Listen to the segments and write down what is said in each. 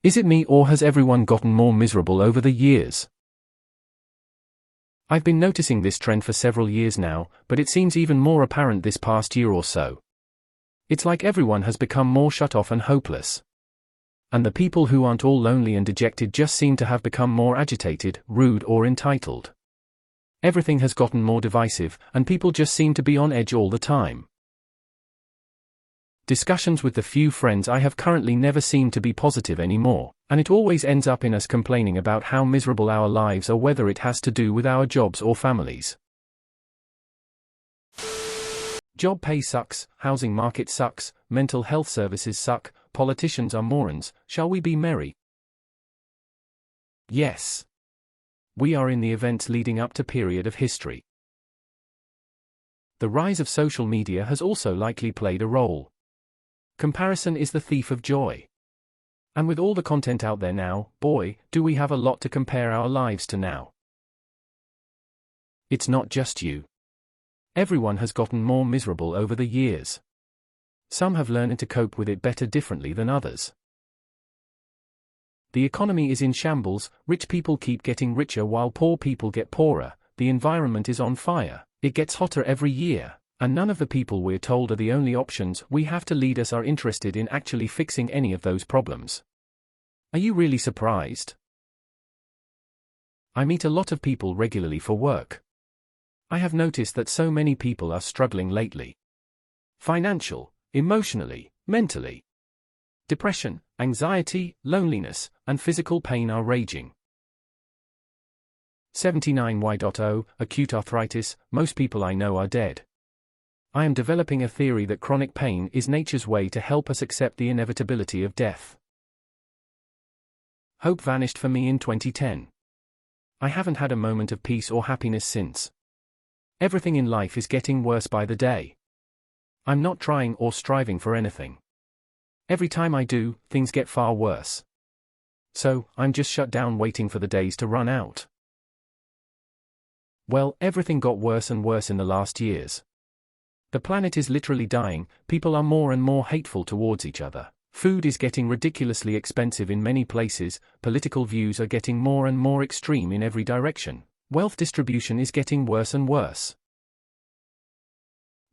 Is it me, or has everyone gotten more miserable over the years? I've been noticing this trend for several years now, but it seems even more apparent this past year or so. It's like everyone has become more shut off and hopeless. And the people who aren't all lonely and dejected just seem to have become more agitated, rude, or entitled. Everything has gotten more divisive, and people just seem to be on edge all the time. Discussions with the few friends I have currently never seem to be positive anymore, and it always ends up in us complaining about how miserable our lives are, whether it has to do with our jobs or families. Job pay sucks, housing market sucks, mental health services suck, politicians are morons. Shall we be merry? Yes. We are in the events leading up to period of history. The rise of social media has also likely played a role. Comparison is the thief of joy. And with all the content out there now, boy, do we have a lot to compare our lives to now. It's not just you. Everyone has gotten more miserable over the years. Some have learned to cope with it better differently than others. The economy is in shambles, rich people keep getting richer while poor people get poorer, the environment is on fire, it gets hotter every year. And none of the people we're told are the only options we have to lead us are interested in actually fixing any of those problems. Are you really surprised? I meet a lot of people regularly for work. I have noticed that so many people are struggling lately. Financial, emotionally, mentally. Depression, anxiety, loneliness, and physical pain are raging. 79Y.0, acute arthritis, most people I know are dead. I am developing a theory that chronic pain is nature's way to help us accept the inevitability of death. Hope vanished for me in 2010. I haven't had a moment of peace or happiness since. Everything in life is getting worse by the day. I'm not trying or striving for anything. Every time I do, things get far worse. So, I'm just shut down waiting for the days to run out. Well, everything got worse and worse in the last years. The planet is literally dying, people are more and more hateful towards each other, food is getting ridiculously expensive in many places, political views are getting more and more extreme in every direction, wealth distribution is getting worse and worse.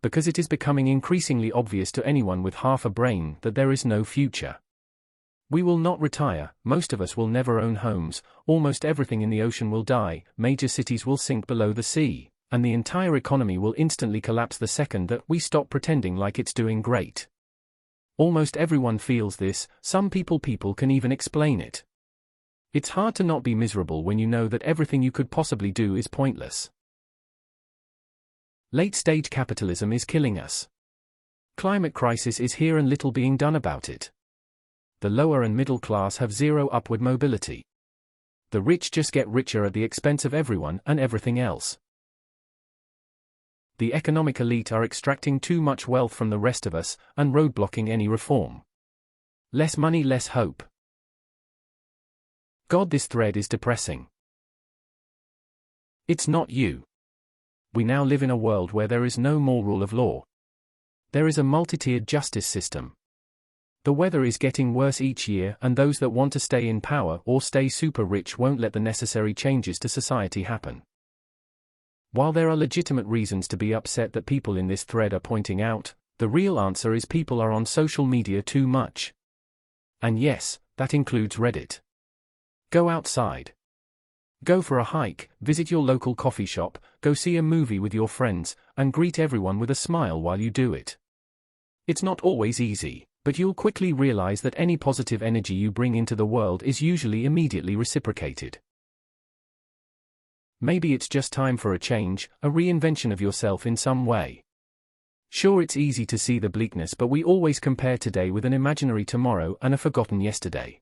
Because it is becoming increasingly obvious to anyone with half a brain that there is no future. We will not retire, most of us will never own homes, almost everything in the ocean will die, major cities will sink below the sea. And the entire economy will instantly collapse the second that we stop pretending like it's doing great. Almost everyone feels this, some people can even explain it. It's hard to not be miserable when you know that everything you could possibly do is pointless. Late-stage capitalism is killing us. Climate crisis is here and little being done about it. The lower and middle class have zero upward mobility. The rich just get richer at the expense of everyone and everything else. The economic elite are extracting too much wealth from the rest of us, and roadblocking any reform. Less money, less hope. God, this thread is depressing. It's not you. We now live in a world where there is no more rule of law. There is a multi-tiered justice system. The weather is getting worse each year, and those that want to stay in power or stay super rich won't let the necessary changes to society happen. While there are legitimate reasons to be upset that people in this thread are pointing out, the real answer is people are on social media too much. And yes, that includes Reddit. Go outside. Go for a hike, visit your local coffee shop, go see a movie with your friends, and greet everyone with a smile while you do it. It's not always easy, but you'll quickly realize that any positive energy you bring into the world is usually immediately reciprocated. Maybe it's just time for a change, a reinvention of yourself in some way. Sure, it's easy to see the bleakness, but we always compare today with an imaginary tomorrow and a forgotten yesterday.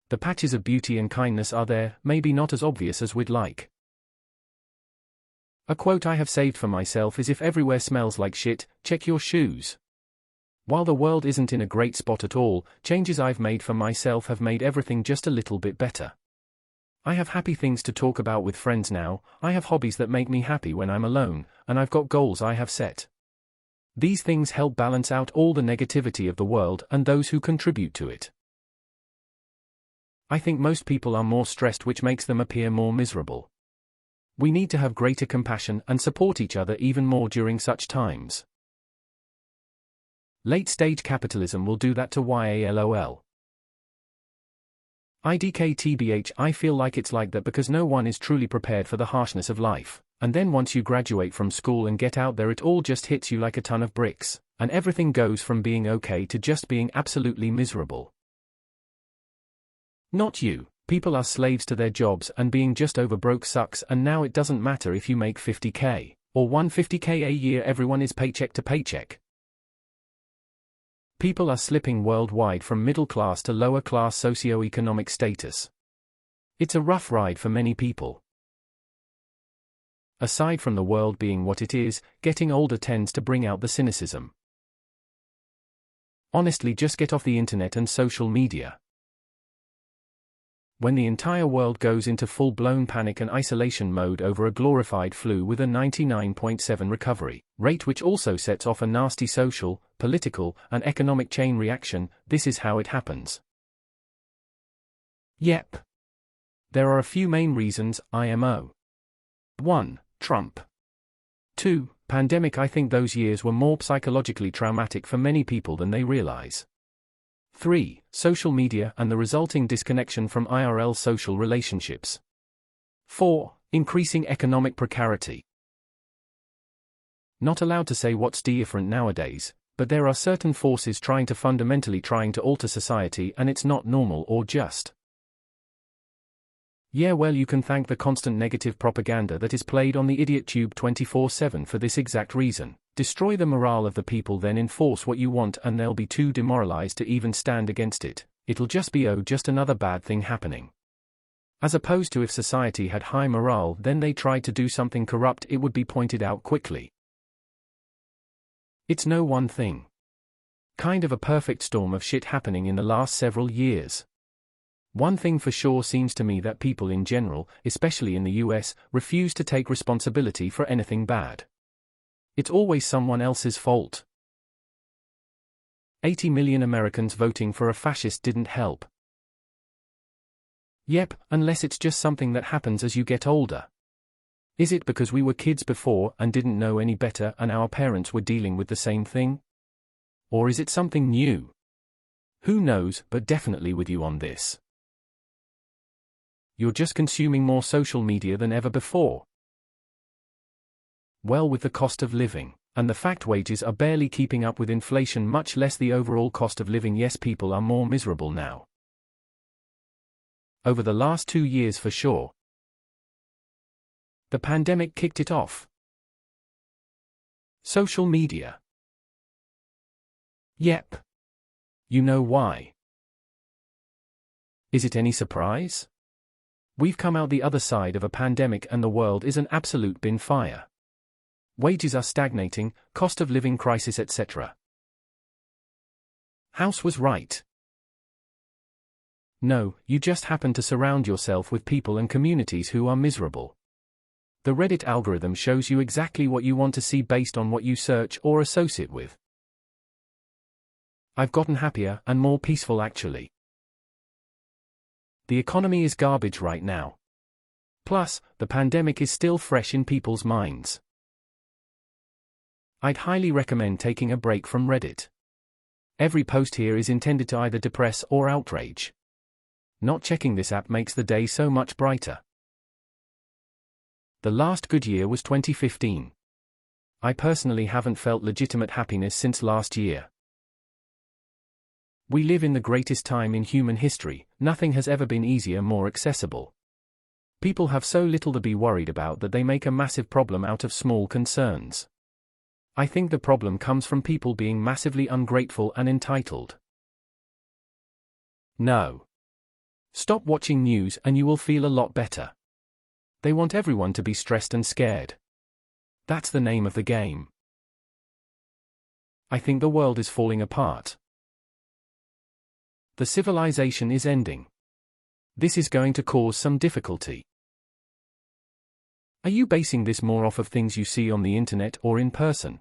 The patches of beauty and kindness are there, maybe not as obvious as we'd like. A quote I have saved for myself is, if everywhere smells like shit, check your shoes. While the world isn't in a great spot at all, changes I've made for myself have made everything just a little bit better. I have happy things to talk about with friends now, I have hobbies that make me happy when I'm alone, and I've got goals I have set. These things help balance out all the negativity of the world and those who contribute to it. I think most people are more stressed, which makes them appear more miserable. We need to have greater compassion and support each other even more during such times. Late-stage capitalism will do that to YALOL. IDKTBH. I feel like it's like that because no one is truly prepared for the harshness of life, and then once you graduate from school and get out there, it all just hits you like a ton of bricks, and everything goes from being okay to just being absolutely miserable. Not you. People are slaves to their jobs, and being just over broke sucks, and now it doesn't matter if you make 50k or 150k a year, everyone is paycheck to paycheck. People are slipping worldwide from middle class to lower class socio-economic status. It's a rough ride for many people. Aside from the world being what it is, getting older tends to bring out the cynicism. Honestly, just get off the internet and social media. When the entire world goes into full-blown panic and isolation mode over a glorified flu with a 99.7% recovery rate, which also sets off a nasty social, political, and economic chain reaction, this is how it happens. Yep. There are a few main reasons, IMO. 1. Trump. 2. Pandemic. I think those years were more psychologically traumatic for many people than they realize. 3. Social media and the resulting disconnection from IRL social relationships. 4. Increasing economic precarity. Not allowed to say what's different nowadays, but there are certain forces fundamentally trying to alter society, and it's not normal or just. Yeah, well, you can thank the constant negative propaganda that is played on the idiot tube 24/7 for this exact reason. Destroy the morale of the people, then enforce what you want, and they'll be too demoralized to even stand against it. It'll just be just another bad thing happening. As opposed to if society had high morale, then they tried to do something corrupt, it would be pointed out quickly. It's no one thing. Kind of a perfect storm of shit happening in the last several years. One thing for sure seems to me that people in general, especially in the US, refuse to take responsibility for anything bad. It's always someone else's fault. 80 million Americans voting for a fascist didn't help. Yep, unless it's just something that happens as you get older. Is it because we were kids before and didn't know any better and our parents were dealing with the same thing? Or is it something new? Who knows, but definitely with you on this. You're just consuming more social media than ever before. Well, with the cost of living, and the fact wages are barely keeping up with inflation, much less the overall cost of living, yes, people are more miserable now. Over the last 2 years for sure. The pandemic kicked it off. Social media. Yep. You know why. Is it any surprise? We've come out the other side of a pandemic and the world is an absolute bin fire. Wages are stagnating, cost of living crisis, etc. House was right. No, you just happen to surround yourself with people and communities who are miserable. The Reddit algorithm shows you exactly what you want to see based on what you search or associate with. I've gotten happier and more peaceful actually. The economy is garbage right now. Plus, the pandemic is still fresh in people's minds. I'd highly recommend taking a break from Reddit. Every post here is intended to either depress or outrage. Not checking this app makes the day so much brighter. The last good year was 2015. I personally haven't felt legitimate happiness since last year. We live in the greatest time in human history, nothing has ever been easier, more accessible. People have so little to be worried about that they make a massive problem out of small concerns. I think the problem comes from people being massively ungrateful and entitled. No. Stop watching news and you will feel a lot better. They want everyone to be stressed and scared. That's the name of the game. I think the world is falling apart. The civilization is ending. This is going to cause some difficulty. Are you basing this more off of things you see on the internet or in person?